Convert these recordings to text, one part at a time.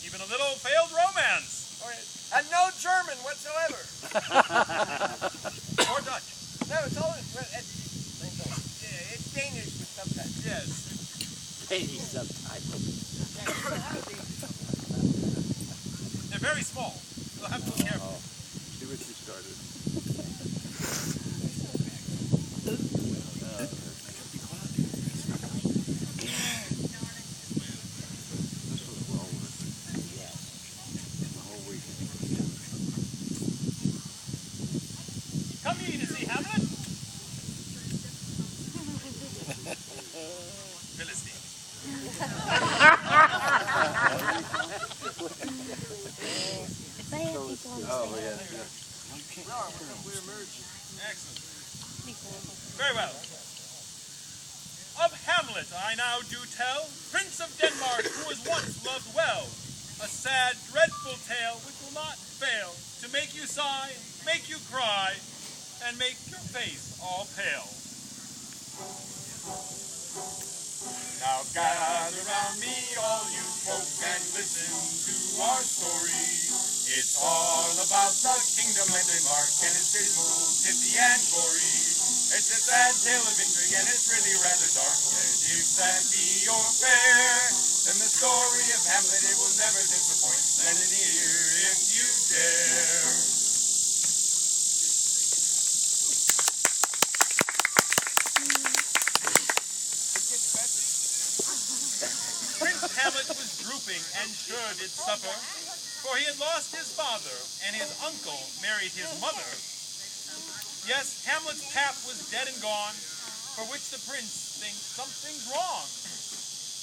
even a little failed romance. Okay. And no German whatsoever. Or Dutch. No, it's all it's Danish with subtitles. Yes. Danish subtitles. They're very small. You'll have to look carefully. See what you started. Come ye to see Hamlet? Philistine. Oh, yeah. Excellent. Very well. Of Hamlet I now do tell, Prince of Denmark, who was once loved well. A sad, dreadful tale which will not fail to make you sigh, make you cry, and make your face all pale. Now gather round me, all you folk, and listen to our story. It's all about the kingdom of Denmark and its dismal, pithy, and gory. It's a sad tale of intrigue and it's really rather dark. Yet if that be your fare, then the story of Hamlet it will never disappoint. Lend an ear if you dare. Prince Hamlet was drooping and sure did suffer, for he had lost his father, and his uncle married his mother. Yes, Hamlet's pap was dead and gone, for which the prince thinks something's wrong.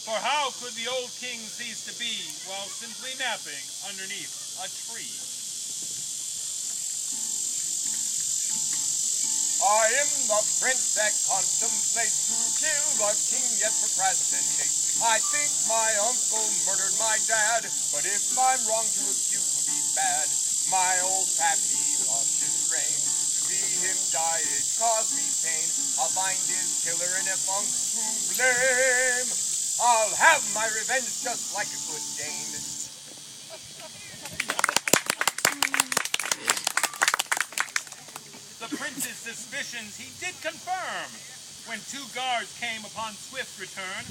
For how could the old king cease to be while simply napping underneath a tree? I am the prince that contemplates to kill the king yet procrastinates. I think my uncle murdered my dad, but if I'm wrong to accuse will be bad. My old pappy lost his reign. To see him die it caused me pain. I'll find his killer and if unc's to blame, I'll have my revenge just like a good Dane. The prince's suspicions he did confirm when two guards came upon swift return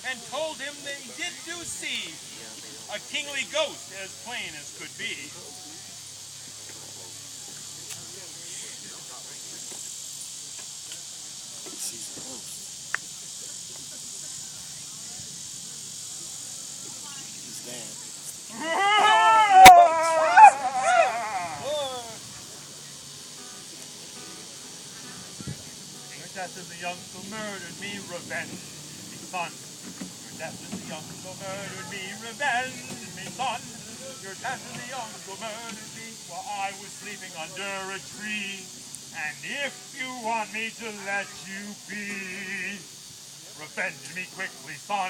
and told him they did do see a kingly ghost as plain as could be. Death of the uncle murdered me, revenge me, son. Your death of the uncle murdered me, revenge me, son. Your death of the uncle murdered me while I was sleeping under a tree. And if you want me to let you be, revenge me quickly, son.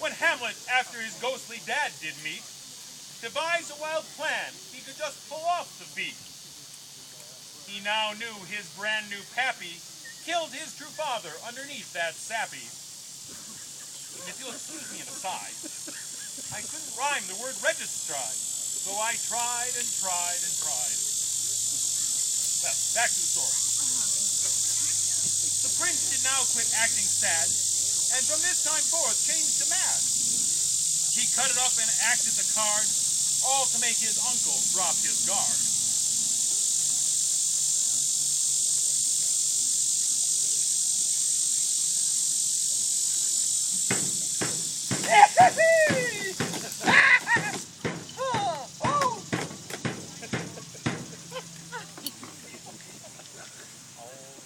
When Hamlet, after his ghostly dad did meet, devised a wild plan he could just pull off the beat. He now knew his brand new pappy killed his true father underneath that sappy. And if you'll excuse me an aside, I couldn't rhyme the word registride, so I tried and tried and tried. Well, back to the story. The prince did now quit acting sad, and from this time forth changed to mad. He cut it up and acted the card, all to make his uncle drop his guard.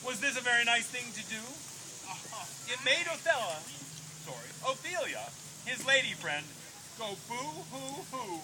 Was this a very nice thing to do? It made Ophelia, his lady friend, go boo-hoo-hoo.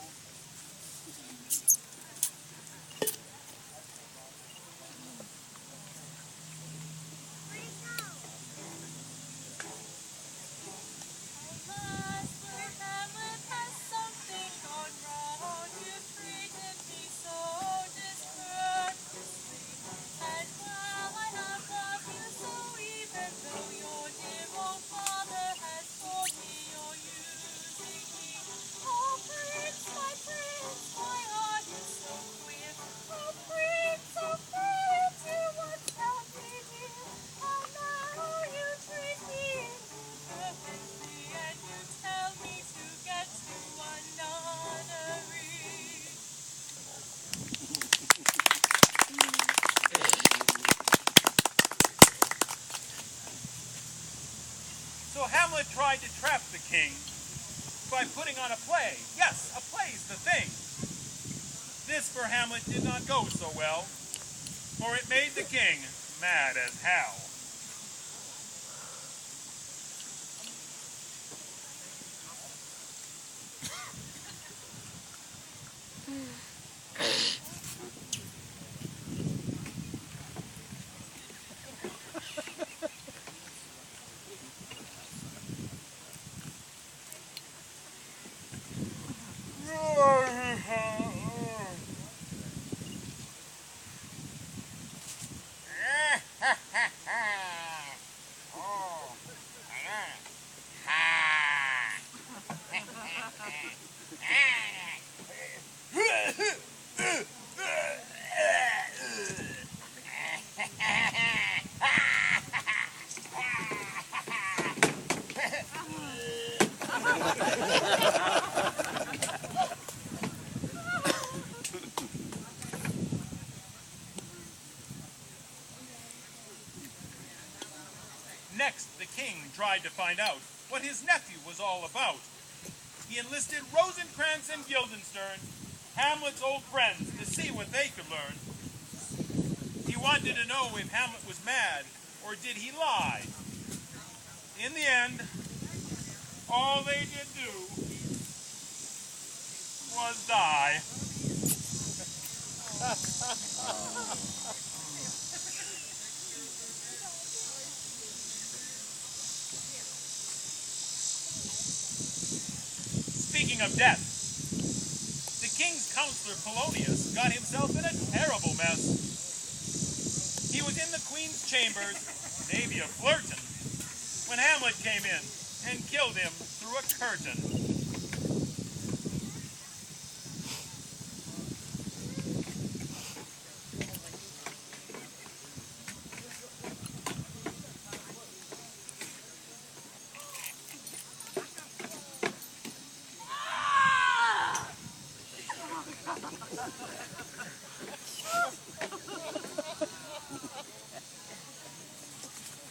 Hamlet tried to trap the king by putting on a play. Yes, a play's the thing. This for Hamlet did not go so well, for it made the king mad as hell. Next, the king tried to find out what his nephew was all about. He enlisted Rosencrantz and Guildenstern, Hamlet's old friends, to see what they could learn. He wanted to know if Hamlet was mad, or did he lie? In the end, all they did do was die. Speaking of death, the king's counselor Polonius got himself in a terrible mess. He was in the queen's chambers, maybe a-flirtin', when Hamlet came in and killed him through a curtain.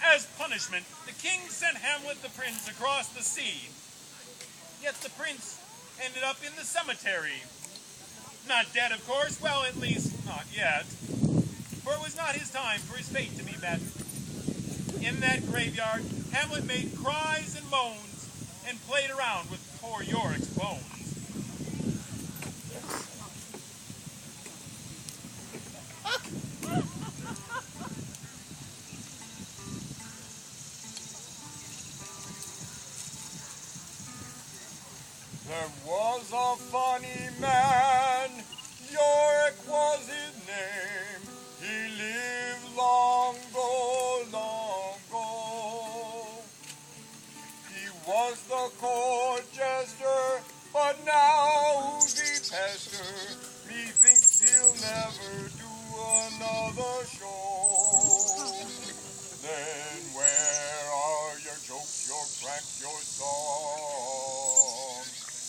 As punishment, the king sent Hamlet the prince across the sea. Yet the prince ended up in the cemetery. Not dead, of course, well, at least not yet. For it was not his time for his fate to be met. In that graveyard, Hamlet made cries and moans and played around with poor Yorick's bones. There was a funny man, Yorick was his name. He lived long ago. He was the court jester, but now who's he pester? Methinks he'll never do another show. Then where are your jokes, your pranks, your songs?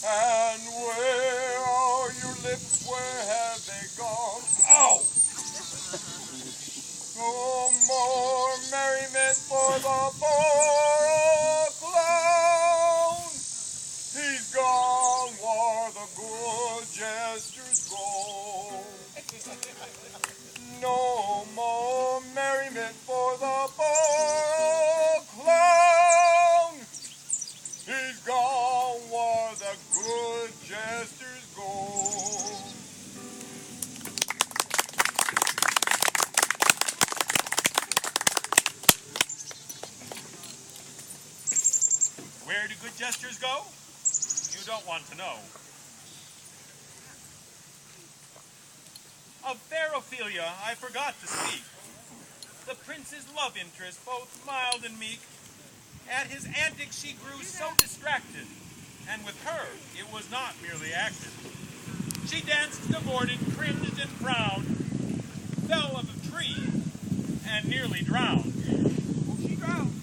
And where are your lips, where have they gone? Ow! No more merriment for the poor clown. He's gone where the good jesters go. No more merriment for the poor clown. He's gone where the good jesters go. Where do good jesters go? You don't want to know. Of fair Ophelia I forgot to speak. The prince's love interest, both mild and meek. At his antics she grew so distracted, and with her it was not merely acted. She danced, cavorted, cringed and frowned, fell off a tree, and nearly drowned. She drowned.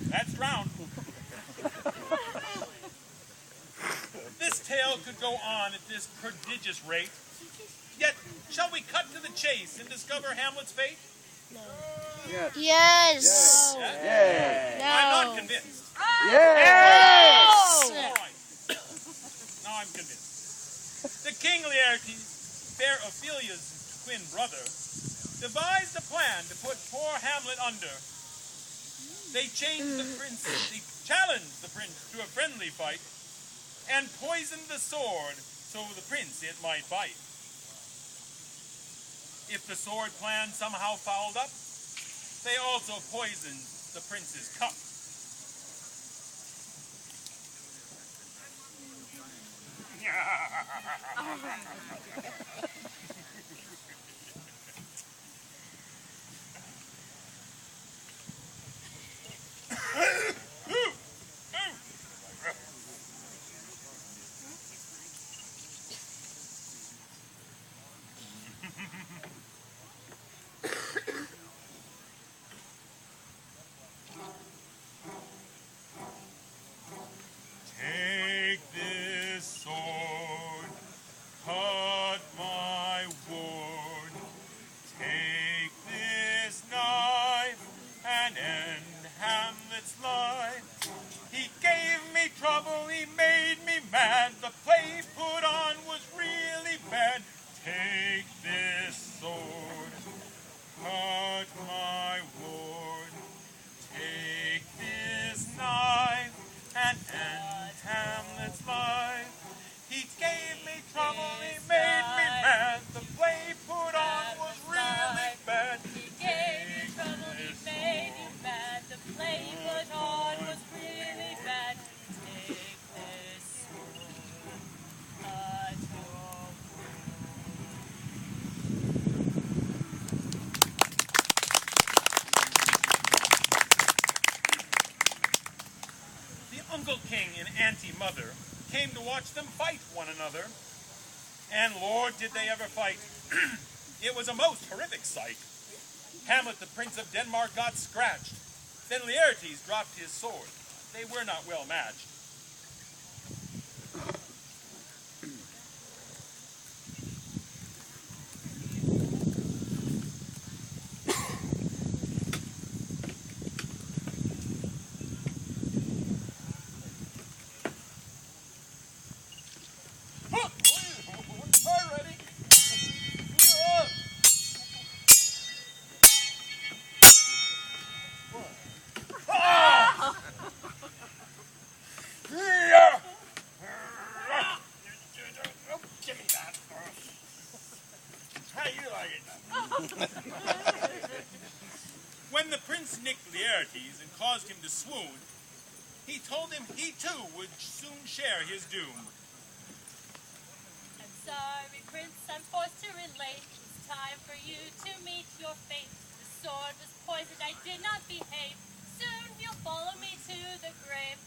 That's drowned. on at this prodigious rate. Yet, shall we cut to the chase and discover Hamlet's fate? Yes. Yes. No. I'm not convinced. Yes. All right. Now I'm convinced. The King Laertes, fair Ophelia's twin brother, devised a plan to put poor Hamlet under. They challenged the prince to a friendly fight, and poisoned the sword so the prince it might bite. If the sword plan somehow fouled up, they also poisoned the prince's cup. Take this sword, cut my ward. Take this knife and end Hamlet's life. He gave me trouble, he made me mad. The play put on was really bad. Take this sword, cut my ward. Take this knife and end Hamlet's life. He gave me trouble, he made me mad. The play put on was really bad. He gave me trouble, he made me mad. The play put on was really bad. Take this sword, cut your The Uncle King and Auntie Mother came to watch them fight one another. And Lord, did they ever fight. It was a most horrific sight. Hamlet, the Prince of Denmark, got scratched. Then Laertes dropped his sword. They were not well matched. Give me that. How you like it? When the prince nicked Laertes and caused him to swoon, he told him he too would soon share his doom. I'm sorry, Prince, I'm forced to relate. It's time for you to meet your fate. The sword was poisoned, I did not behave. Soon you'll follow me to the grave.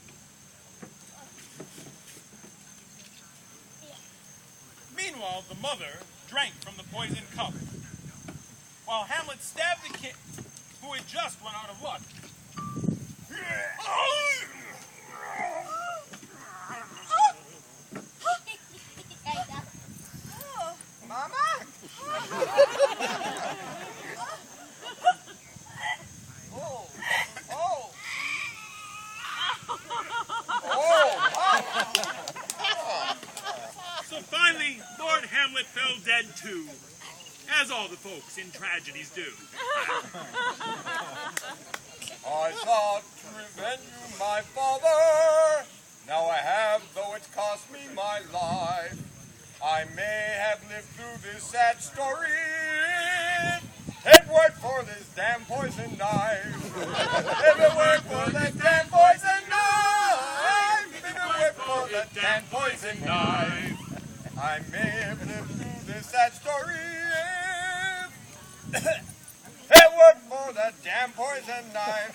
Meanwhile, the mother drank from the poisoned cup, while Hamlet stabbed the king, who had just run out of luck. Mama? Oh. Oh. So finally, Lord Hamlet fell dead too, as all the folks in tragedies do. I thought to revenge you, my father. Now I have, though it's cost me my life. I may have lived through this sad story. It worked for this damn poison knife. If it worked for that damn poison knife. If it worked for that damn poison knife. I may have lived through this sad story. It worked for that damn poison knife.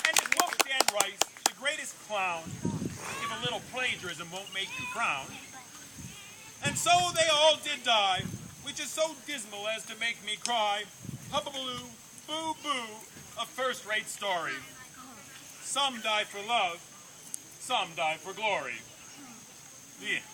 And as Wolfgang Rice, the greatest clown, if a little plagiarism won't make you frown. And so they all did die, which is so dismal as to make me cry. Hubbabaloo, Boo Boo, a first-rate story. Some die for love, some die for glory. The end.